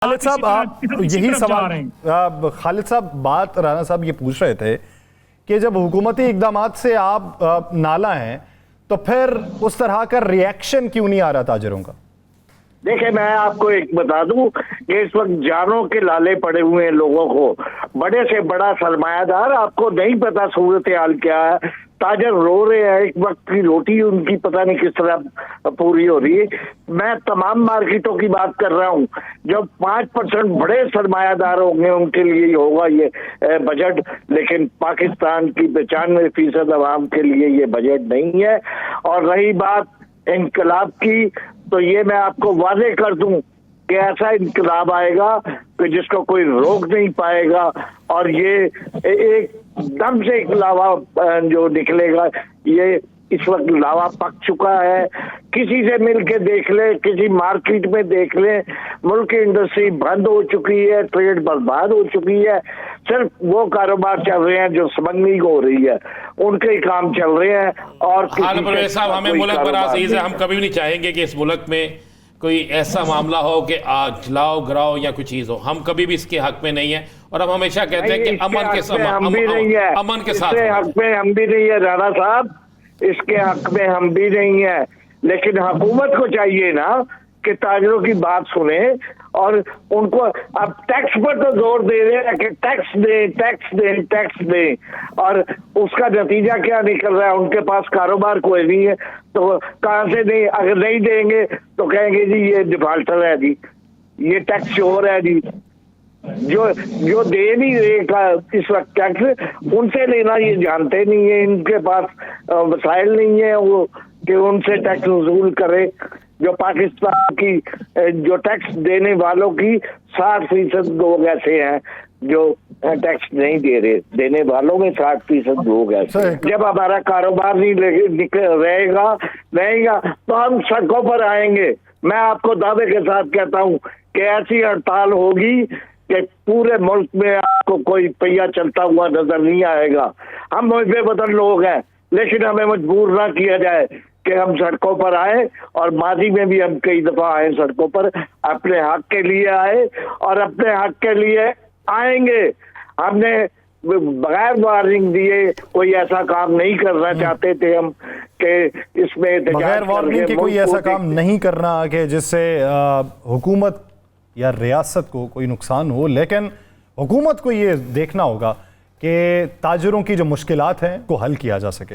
खालिद साहब, आप यही सवाल खालिद साहब बात राणा साहब ये पूछ रहे थे कि जब हुकूमती इकदामात से आप नाला हैं तो फिर उस तरह का रिएक्शन क्यों नहीं आ रहा ताजरों का? देखिए, मैं आपको एक बता दूं कि इस वक्त जानों के लाले पड़े हुए हैं लोगों को, बड़े से बड़ा सरमायादार, आपको नहीं पता सूरत हाल क्या है। ताजर रो रहे हैं, एक वक्त की रोटी उनकी पता नहीं किस तरह पूरी हो रही है। मैं तमाम मार्केटों की बात कर रहा हूं, जब 5% बड़े सरमायादार होंगे उनके लिए होगा ये बजट, लेकिन पाकिस्तान की 95% अवाम के लिए ये बजट नहीं है। और रही बात इनकलाब की, तो ये मैं आपको वादे कर दूं कि ऐसा इनकलाब आएगा कि जिसको कोई रोक नहीं पाएगा, और ये एक दम से एक लावा जो निकलेगा, ये इस वक्त लावा पक चुका है। किसी से मिलके देख ले, किसी मार्केट में देख ले, मुल्क की इंडस्ट्री बंद हो चुकी है, ट्रेड बर्बाद हो चुकी है। सिर्फ वो कारोबार चल रहे हैं जो स्मगलिंग हो रही है, उनके ही काम चल रहे हैं। और साहब, हमें मुल्क पर अजीज है, हम कभी भी नहीं चाहेंगे कि इस मुल्क में कोई ऐसा मामला हो कि आज जलाओ गिराओ या कोई चीज हो। हम कभी भी इसके हक में नहीं है, और हम हमेशा कहते हैं कि अमन के साथ हम भी नहीं है, अमन के साथ हक में हम भी नहीं है राणा साहब, इसके हक में हम भी नहीं है। लेकिन हुकूमत को चाहिए ना कि ताजरों की बात सुने, और उनको अब टैक्स पर तो जोर दे रहे हैं कि टैक्स दें टैक्स दें टैक्स दें, और उसका नतीजा क्या निकल रहा है? उनके पास कारोबार कोई नहीं है, तो कहां से दें? अगर नहीं देंगे तो कहेंगे जी ये डिफाल्टर है जी, ये टैक्स चोर है जी। जो दे नहीं रहे इस वक्त टैक्स, उनसे लेना ये जानते नहीं है, इनके पास वसाइल नहीं है वो कि उनसे टैक्स वसूल करे। जो पाकिस्तान की जो टैक्स देने वालों की 60% लोग ऐसे हैं जो टैक्स नहीं दे रहे, देने वालों में 60% लोग ऐसे। जब हमारा कारोबार नहीं रहेगा तो हम सड़कों पर आएंगे। मैं आपको दावे के साथ कहता हूं कि ऐसी हड़ताल होगी कि पूरे मुल्क में आपको कोई पहिया चलता हुआ नजर नहीं आएगा। हम बेवतन लोग हैं, लेकिन हमें मजबूर ना किया जाए कि हम सड़कों पर आए, और माजी में भी हम कई दफा आए सड़कों पर, अपने हक के लिए आए और अपने हक के लिए आएंगे। हमने बगैर वार्निंग दिए कोई ऐसा काम नहीं करना चाहते थे हम कि इसमें बगैर वार्निंग के कोई ऐसा काम नहीं करना कि जिससे हुकूमत या रियासत को कोई नुकसान हो, लेकिन हुकूमत को ये देखना होगा कि ताजरों की जो मुश्किलात हैं को हल किया जा सके।